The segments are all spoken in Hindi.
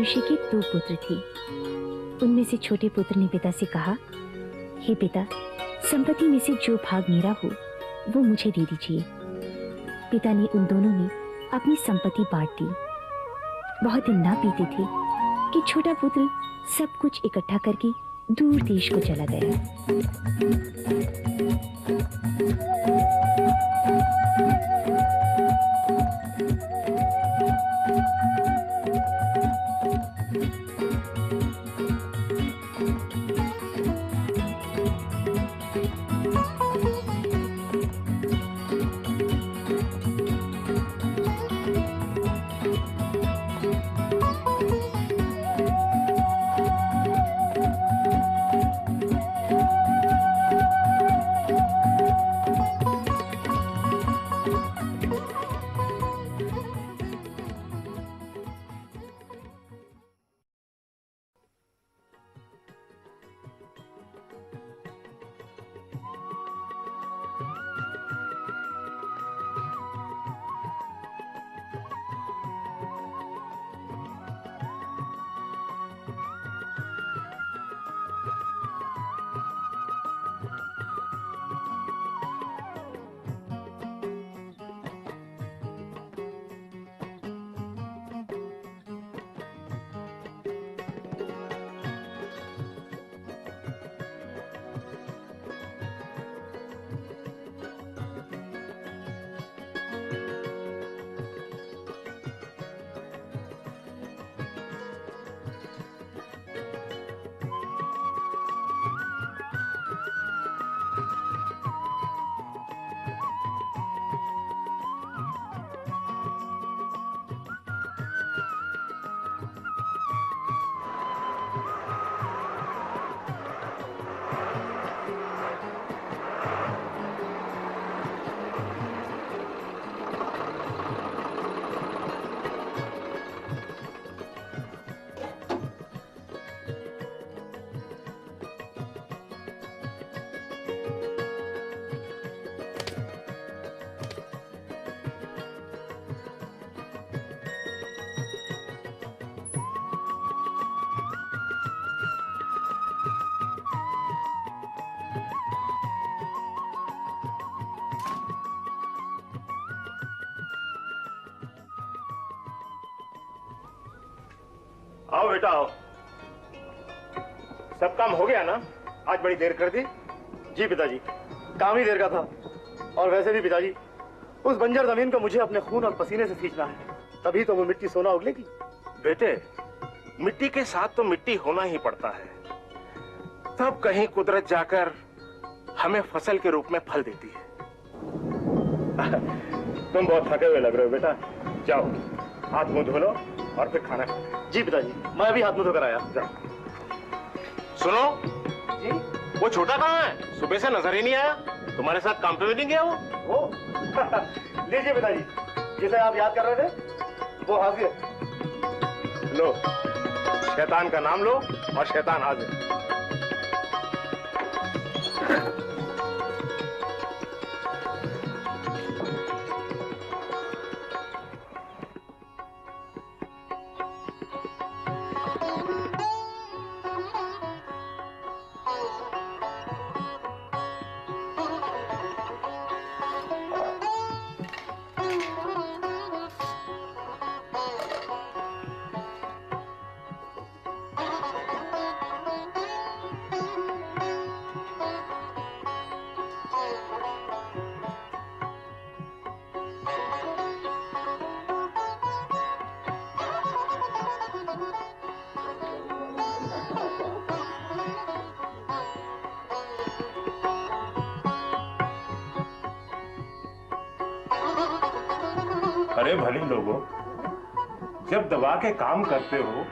मनुष्य के 2 पुत्र थे। उनमें से छोटे पुत्र ने पिता से कहा, हे पिता, संपत्ति में से जो भाग मेरा हो वो मुझे दे दीजिए। पिता ने उन दोनों में अपनी संपत्ति बांट दी। बहुत दिन ना बीते थे कि छोटा पुत्र सब कुछ इकट्ठा करके दूर देश को चला गया। आओ बेटा आओ। सब काम हो गया ना? आज बड़ी देर कर दी। जी पिताजी, काम ही देर का था। और वैसे भी पिताजी, उस बंजर जमीन को मुझे अपने खून और पसीने से सींचना है, तभी तो वो मिट्टी सोना उगलेगी। बेटे, मिट्टी के साथ तो मिट्टी होना ही पड़ता है, तब कहीं कुदरत जाकर हमें फसल के रूप में फल देती है। तुम बहुत थके हुए लग रहे हो बेटा, जाओ हाथ मुंह धो लो और फिर खाना खाओ। जी पिताजी, मैं अभी हाथ मुंह धोकर आया। जाओ। सुनो जी, वो छोटा कहाँ है? सुबह से नजर ही नहीं आया। तुम्हारे साथ काम पे भी नहीं गया वो? लीजिए पिताजी, जिसे आप याद कर रहे थे वो हाजिर। लो, शैतान का नाम लो और शैतान हाजिर। अरे भली लोगों, जब दबा के काम करते हो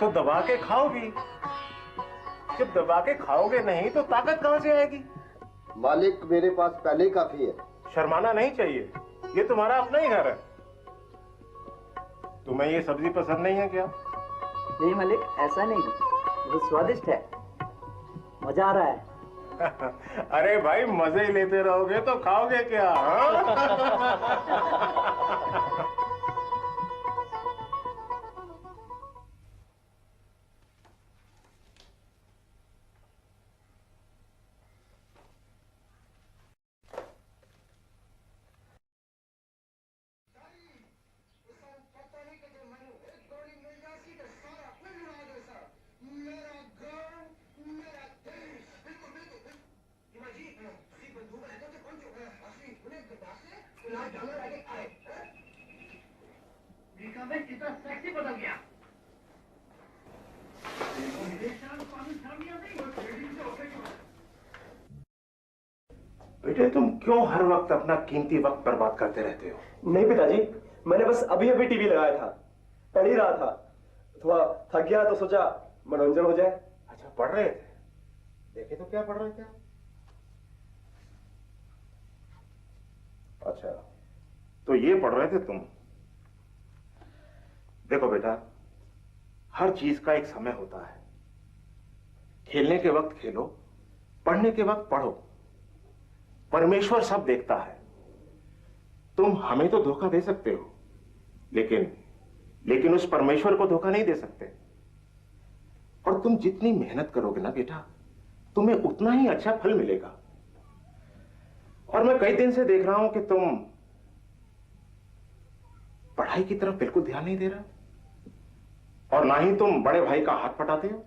तो दबा के खाओ भी। जब दबा के खाओगे नहीं तो ताकत कहां से आएगी? मालिक, मेरे पास पहले ही काफी है। शर्माना नहीं चाहिए, ये तुम्हारा अपना ही घर है। तुम्हें ये सब्जी पसंद नहीं है क्या? नहीं मालिक, ऐसा नहीं, बहुत स्वादिष्ट है, मजा आ रहा है। अरे भाई, मजे लेते रहोगे तो खाओगे क्या? बेटे तुम क्यों हर वक्त अपना कीमती वक्त बर्बाद करते रहते हो? नहीं पिताजी, मैंने बस अभी अभी टीवी लगाया था, पढ़ ही रहा था। थोड़ा थक गया तो सोचा मनोरंजन हो जाए। अच्छा पढ़ रहे थे? देखे तो क्या पढ़ रहे थे? अच्छा तो ये पढ़ रहे थे तुम। देखो बेटा, हर चीज का एक समय होता है। खेलने के वक्त खेलो, पढ़ने के वक्त पढ़ो। परमेश्वर सब देखता है। तुम हमें तो धोखा दे सकते हो, लेकिन उस परमेश्वर को धोखा नहीं दे सकते। और तुम जितनी मेहनत करोगे ना बेटा, तुम्हें उतना ही अच्छा फल मिलेगा। और मैं कई दिन से देख रहा हूं कि तुम पढ़ाई की तरफ बिल्कुल ध्यान नहीं दे रहे, और ना ही तुम बड़े भाई का हाथ पटाते हो,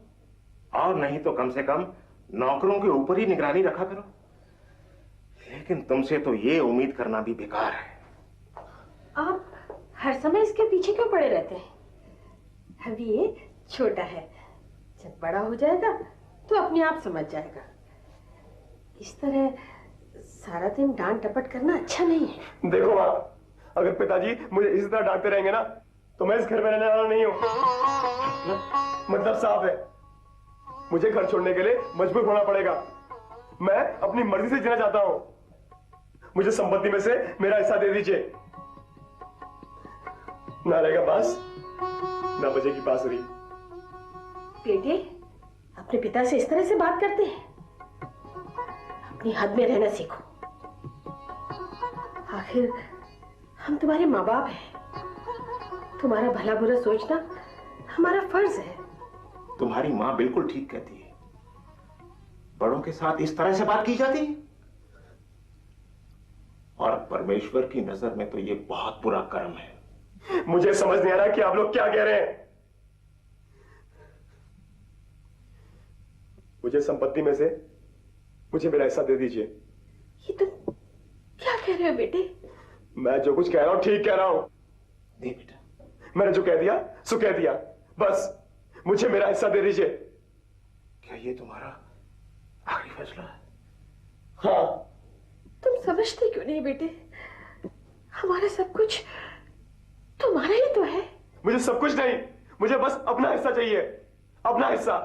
और नहीं तो कम से कम नौकरों के ऊपर ही निगरानी रखा करो। लेकिन तुमसे तो ये उम्मीद करना भी बेकार है। आप हर समय इसके पीछे क्यों पड़े रहते हैं? अभी ये छोटा है, जब बड़ा हो जाएगा तो अपने आप समझ जाएगा। इस तरह सारा दिन डांट डपट करना अच्छा नहीं है। देखो माँ, अगर पिताजी मुझे इसी तरह डांटते रहेंगे ना तो मैं इस घर में रहने वाला नहीं हूँ। मतलब साफ है, मुझे घर छोड़ने के लिए मजबूर होना पड़ेगा। मैं अपनी मर्जी से जीना चाहता हूँ। मुझे संपत्ति में से मेरा हिस्सा दे दीजिए। ना रहेगा बांस, ना बजेगी बांसुरी। बेटे, अपने पिता से इस तरह से बात करते हैं? अपनी हद में रहना सीखो। आखिर हम तुम्हारे माँ बाप हैं। तुम्हारा भला बुरा सोचना हमारा फर्ज है। तुम्हारी माँ बिल्कुल ठीक कहती है। बड़ों के साथ इस तरह से बात की जाती है, और परमेश्वर की नजर में तो ये बहुत बुरा कर्म है। मुझे समझ नहीं आ रहा कि आप लोग क्या कह रहे हैं। मुझे संपत्ति में से मुझे मेरा हिस्सा दे दीजिए। ये तुम क्या कह रहे हो बेटे? मैं जो कुछ कह रहा हूं ठीक कह रहा हूं। नहीं बेटा, मैंने जो कह दिया सो कह दिया, बस मुझे मेरा हिस्सा दे दीजिए। क्या ये तुम्हारा आखिरी फैसला है? हाँ। तुम समझते क्यों नहीं बेटे? हमारा सब कुछ तुम्हारा ही तो है। मुझे सब कुछ नहीं, मुझे बस अपना हिस्सा चाहिए, अपना हिस्सा।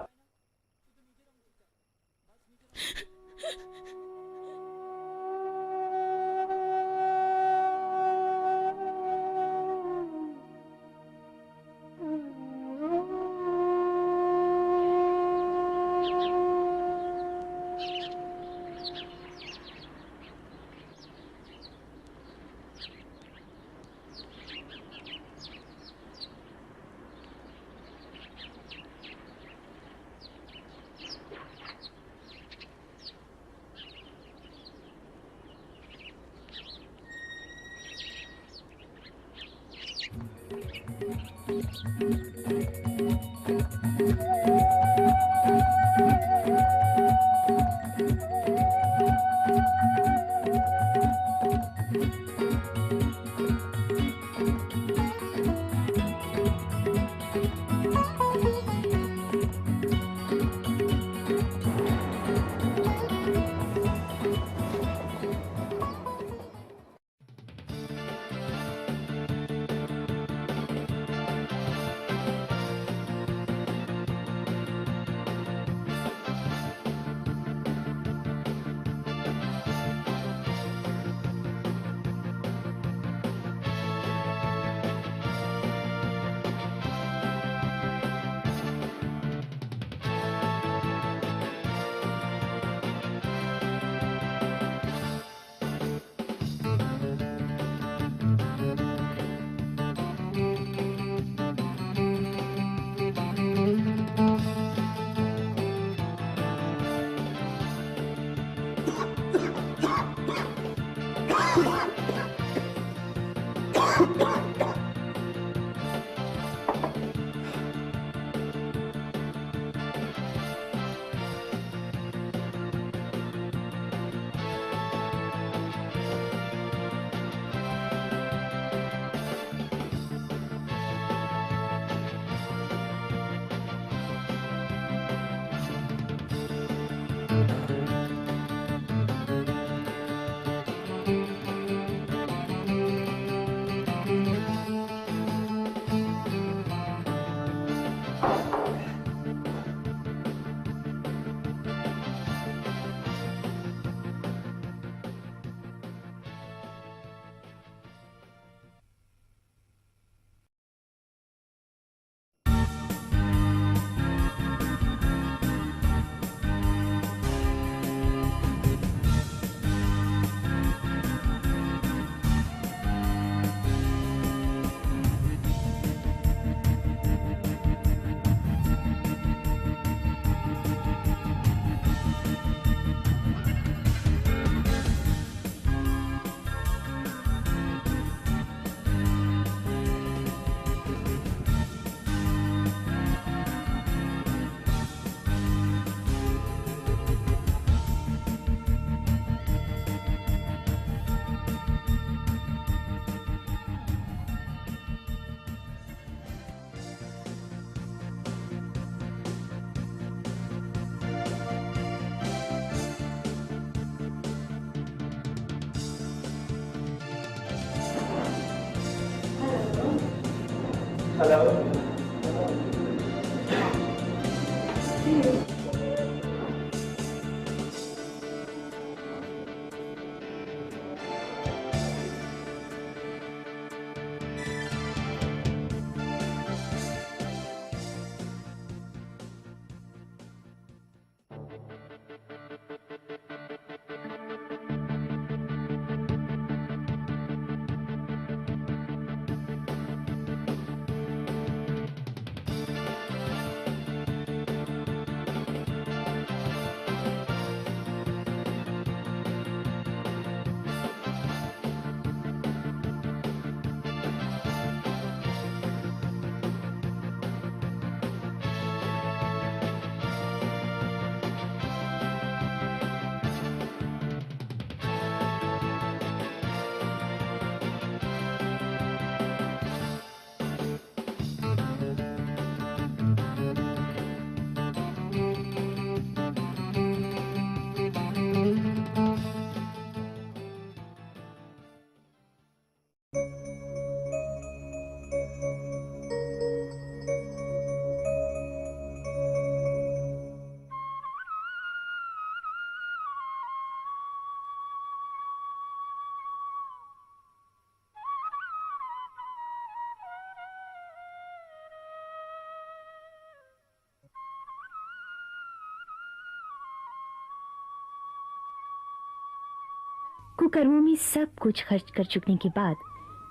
कुकर्मों में सब कुछ खर्च कर चुकने के बाद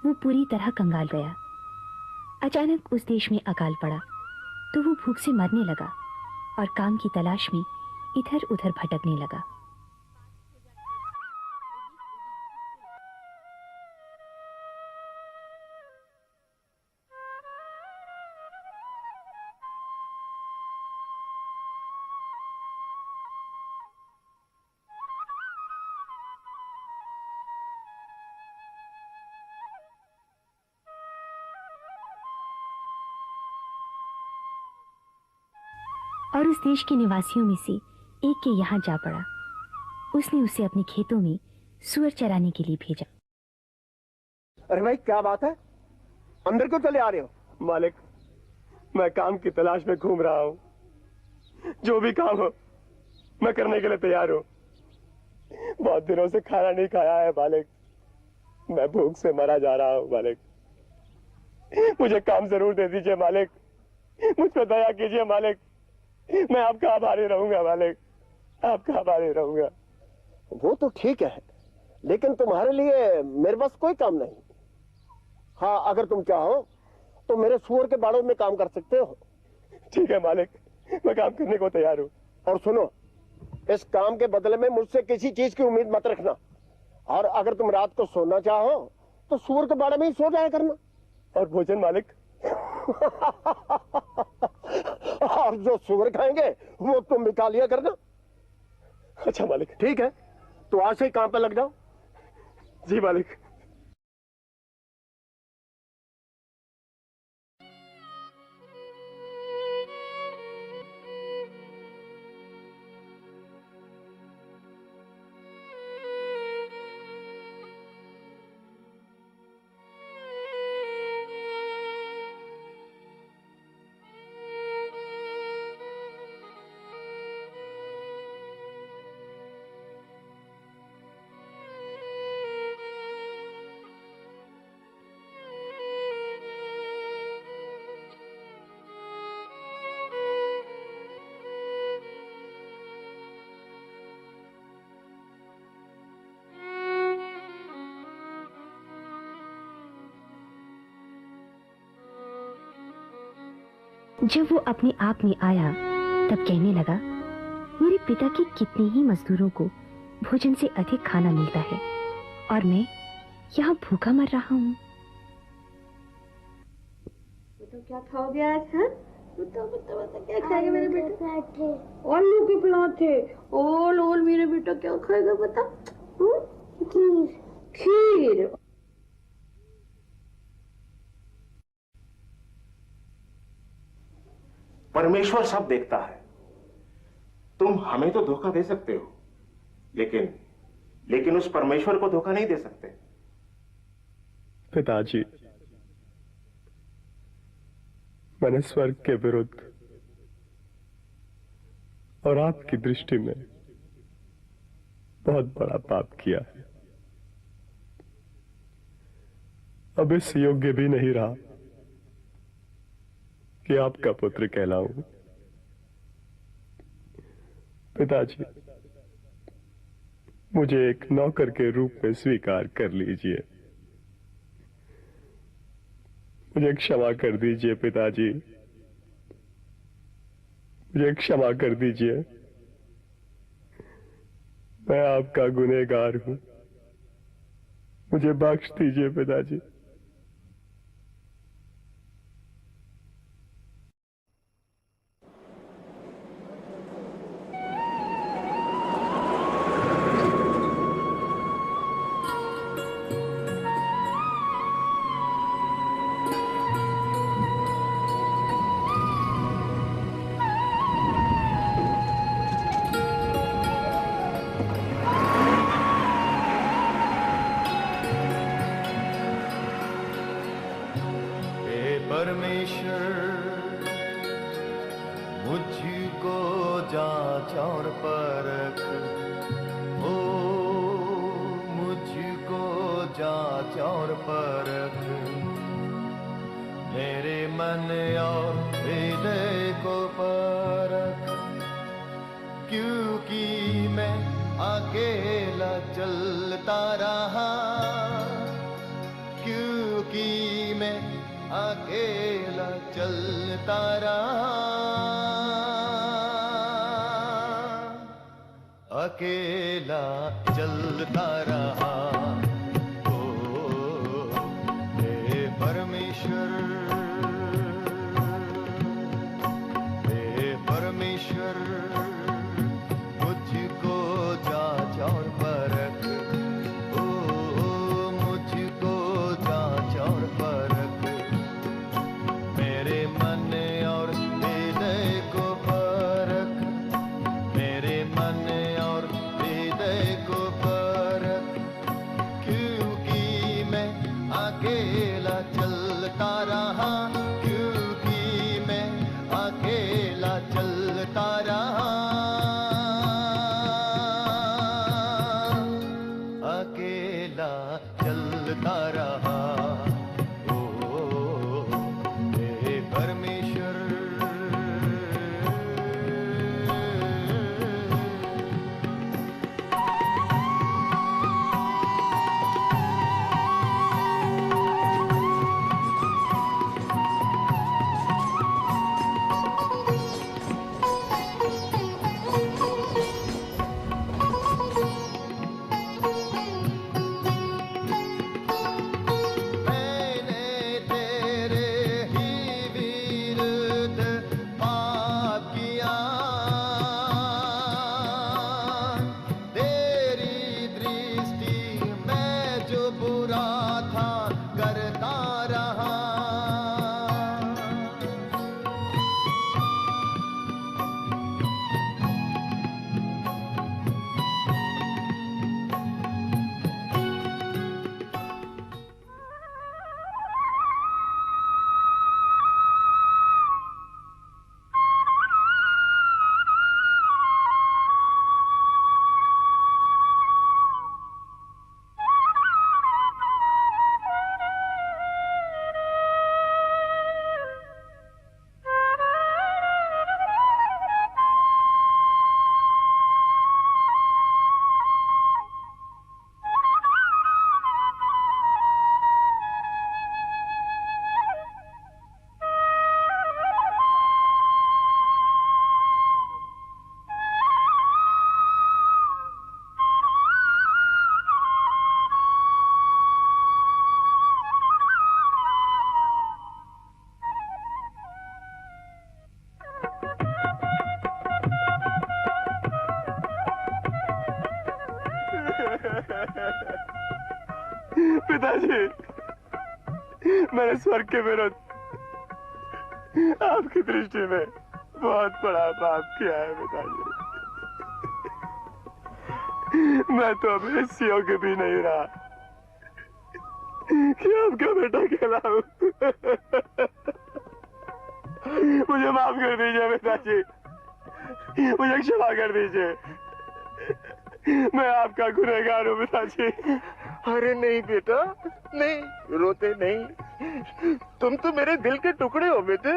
वो पूरी तरह कंगाल गया। अचानक उस देश में अकाल पड़ा तो वो भूख से मरने लगा और काम की तलाश में इधर उधर भटकने लगा। और उस देश के निवासियों में से एक के यहाँ जा पड़ा। उसने उसे अपने खेतों में सुअर चराने के लिए भेजा। अरे भाई क्या बात है, अंदर क्यों चले आ रहे हो? मालिक, मैं काम की तलाश में घूम रहा हूँ। जो भी काम हो मैं करने के लिए तैयार हूँ। बहुत दिनों से खाना नहीं खाया है मालिक, मैं भूख से मरा जा रहा हूँ मालिक। मुझे काम जरूर दे दीजिए मालिक, मुझ पर दया कीजिए मालिक। मैं आपका आभारी रहूंगा मालिक, आपका आभारी रहूंगा। वो तो ठीक है, लेकिन तुम्हारे लिए मेरे पास कोई काम नहीं। हाँ, अगर तुम चाहो तो मेरे सुअर के बाड़ों में काम कर सकते हो। ठीक है मालिक, मैं काम करने को तैयार हूँ। और सुनो, इस काम के बदले में मुझसे किसी चीज की उम्मीद मत रखना। और अगर तुम रात को सोना चाहो तो सुअर के बाड़े में ही सो जाया करना। और भोजन मालिक? और जो सुअर खाएंगे वो तुम भी खा लिया करना। अच्छा मालिक। ठीक है, तो आज से ही काम पे लग जाओ। जी मालिक। जब वो अपने आप में आया तब कहने लगा, मेरे पिता के कितने ही मजदूरों को भोजन से अधिक खाना मिलता है और मैं यहाँ भूखा मर रहा हूँ। तो क्या खाओगे आज? हाँ, बताओ क्या खाएगा मेरे बेटा? आलू के पराठे। और मेरे बेटा क्या खाएगा बता? खीर। परमेश्वर सब देखता है। तुम हमें तो धोखा दे सकते हो, लेकिन उस परमेश्वर को धोखा नहीं दे सकते। पिताजी, मैंने स्वर्ग के विरुद्ध और आपकी दृष्टि में बहुत बड़ा पाप किया है। अब इस योग्य भी नहीं रहा कि आपका पुत्र कहलाऊं। पिताजी, मुझे एक नौकर के रूप में स्वीकार कर लीजिए। मुझे क्षमा कर दीजिए पिताजी, मुझे क्षमा कर दीजिए। मैं आपका गुनहगार हूं, मुझे बख्श दीजिए पिताजी। मुझको जांच और परख, ओ मुझको जांच और परख, मेरे मन और हृदय को परख, क्योंकि मैं अकेला चलता रहा, क्योंकि मैं अकेला चलता रहा, अकेला चलता रहा। ओ हे परमेश्वर, हे परमेश्वर, मुझको जांच और परख, ओ मुझको जांच और परख, मेरे मन और हृदय को परख, मेरे मन और हृदय को परख, क्योंकि मैं अकेला चलता रहा, क्योंकि मैं अकेला चलता रहा, अकेला चलता रहा। पिताजी, मैंने स्वर्ग के विरुद्ध आपकी दृष्टि में बहुत बड़ा पाप किया है पिताजी। मैं तो अब इस योग्य भी नहीं रहा कि आपका बेटा कहलाऊं। मुझे माफ कर दीजिए पिताजी, मुझे क्षमा कर दीजिए, मैं आपका गुनहगार हूँ पिताजी। अरे नहीं बेटा, नहीं, रोते नहीं। तुम तो मेरे दिल के टुकड़े हो बेटे,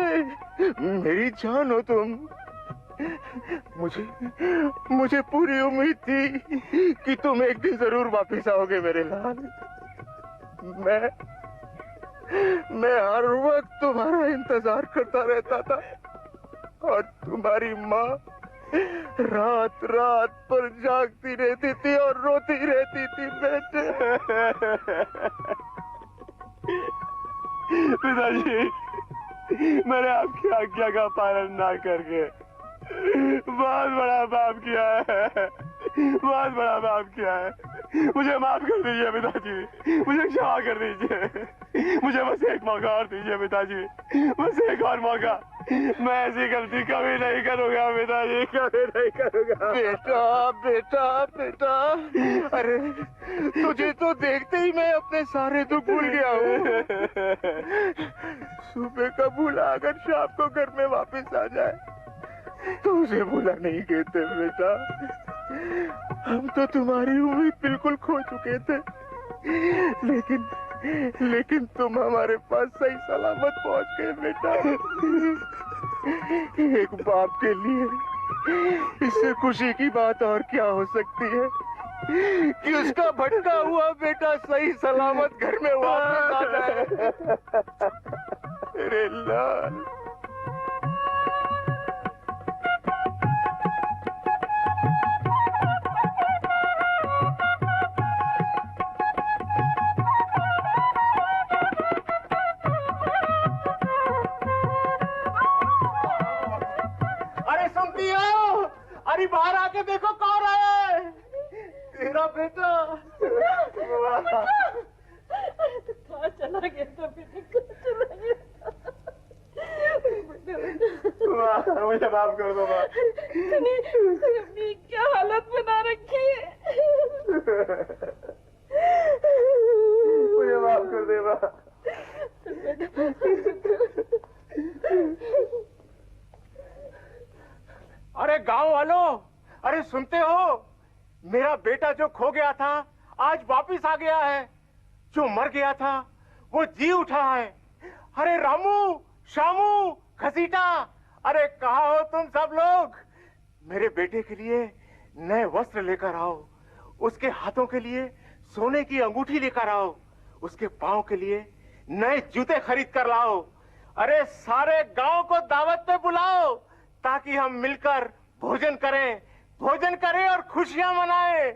मेरी जान हो तुम। मुझे पूरी उम्मीद थी कि तुम एक दिन जरूर वापस आओगे मेरे लाल। मैं हर वक्त तुम्हारा इंतजार करता रहता था और तुम्हारी माँ रात रात पर जागती रहती थी और रोती रहती थी बेटे। पिताजी, मैंने आपकी आज्ञा का पालन ना करके बहुत बड़ा पाप किया है, बहुत बड़ा पाप किया है। मुझे माफ कर दीजिए पिताजी, मुझे क्षमा कर दीजिए, मुझे बस एक मौका और दीजिए पिताजी, बस एक और मौका। मैं ऐसी गलती कभी नहीं करूंगा पिताजी, कभी नहीं करूंगा। बेटा बेटा बेटा, अरे तुझे तो देखते ही मैं अपने सारे दुख भूल गया हूँ। सुबह का भूला अगर शाम को घर में वापस आ जाए तो उसे भूला नहीं कहते बेटा। हम तो तुम्हारी उम्मीद बिल्कुल खो चुके थे, लेकिन तुम हमारे पास सही सलामत पहुंच गए बेटा। एक बाप के लिए इससे खुशी की बात और क्या हो सकती है कि उसका भटका हुआ बेटा सही सलामत घर में वापस आ जाए। अरे लाल, अरे बाहर आके देखो कौन है। तेरा बेटा। कहाँ चला गया था बेटा, चला गया। मुझे माफ कर दो माँ। तूने अपनी क्या हालत बना रखी है। मुझे माफ कर दे माँ। अरे गांव वालों, अरे सुनते हो, मेरा बेटा जो खो गया था आज वापिस आ गया है। जो मर गया था वो जी उठा है। अरे रामू, शामू, घसीटा, अरे कहाँ हो तुम सब लोग? मेरे बेटे के लिए नए वस्त्र लेकर आओ, उसके हाथों के लिए सोने की अंगूठी लेकर आओ, उसके पांव के लिए नए जूते खरीद कर लाओ। अरे सारे गांव को दावत पे बुलाओ ताकि हम मिलकर भोजन करें और खुशियां मनाएं।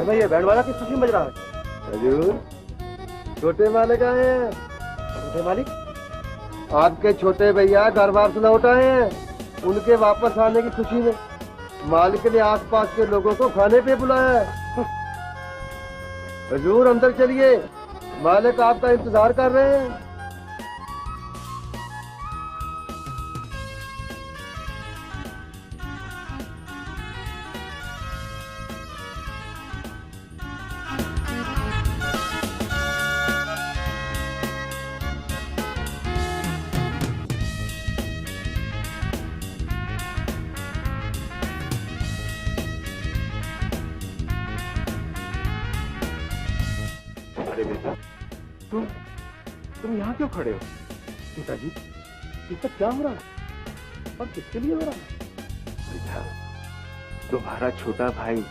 भाई ये बैंड वाला किस खुशी में बज रहा है? हजूर, छोटे मालिक आए हैं। छोटे मालिक? आपके छोटे भैया घर बार से लौट आए हैं। उनके वापस आने की खुशी में मालिक ने आसपास के लोगों को खाने पे बुलाया है। हजूर अंदर चलिए, मालिक आपका इंतजार कर रहे हैं। अरे बेटा, तुम यहाँ क्यों खड़े हो? पिताजी, ये सब क्या हो रहा है और किसके लिए हो रहा है? बेटा, तुम्हारा छोटा भाई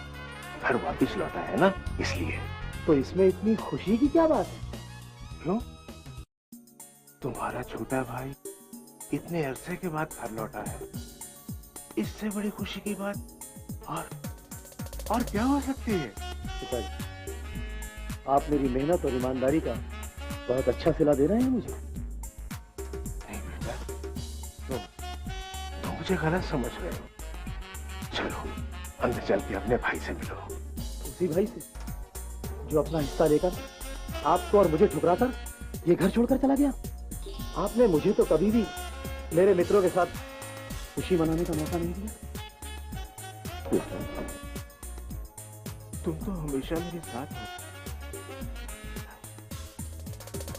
घर वापिस लौटा है ना, इसलिए। तो इसमें इतनी खुशी की क्या बात है? क्यों? तुम्हारा छोटा भाई इतने अरसे के बाद घर लौटा है, इससे बड़ी खुशी की बात और क्या हो सकती है? पिताजी, आप मेरी मेहनत और ईमानदारी का बहुत अच्छा सिला दे रहे हैं मुझे। नहीं बेटा, तुम मुझे गलत समझ रहे हो। चलो अंदर चल के अपने भाई से मिलो। उसी भाई से जो अपना हिस्सा लेकर आपको और मुझे ठुकरा कर ये घर छोड़कर चला गया। आपने मुझे तो कभी भी मेरे मित्रों के साथ खुशी मनाने का मौका नहीं दिया। तुम तो हमेशा मेरे साथ हो।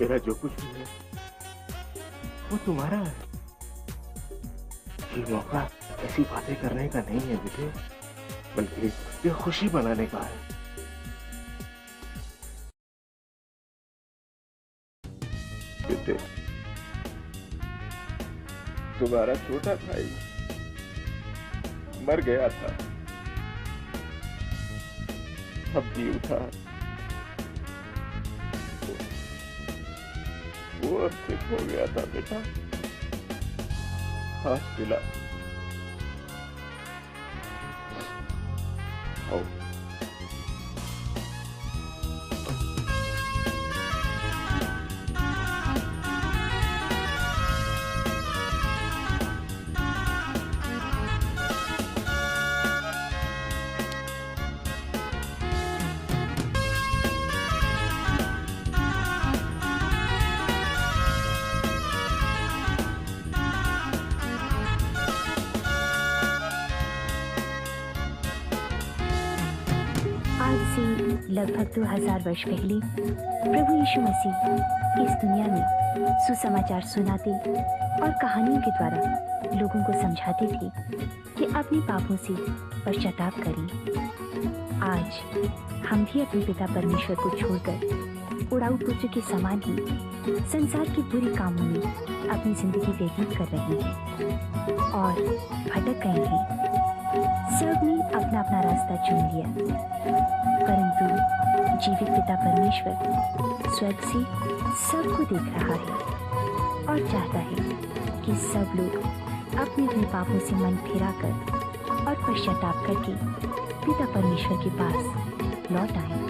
मेरा जो कुछ भी है वो तुम्हारा है। ये मौका ऐसी बातें करने का नहीं है बेटे, बल्कि ये खुशी मनाने का है। बेटे, तुम्हारा छोटा भाई मर गया था, अब जी उठा। वो अब से खो गया था बेटा, हाथ मिला। आओ। आज से लगभग 2000 वर्ष पहले प्रभु यीशु मसीह इस दुनिया में सुसमाचार सुनाते और कहानियों के द्वारा लोगों को समझाते थे कि अपने पापों से पश्चाताप करें। आज हम भी अपने पिता परमेश्वर को छोड़कर उड़ाऊ पुत्र के समान ही संसार के बुरे कामों में अपनी जिंदगी व्यतीत कर रहे हैं और भटक गए हैं। सबने अपना अपना रास्ता चुन लिया, परंतु जीवित पिता परमेश्वर स्वर्ग से सबको देख रहा है और चाहता है कि सब लोग अपने अपने पापों से मन फिराकर और पश्चाताप करके पिता परमेश्वर के पास लौट आएं।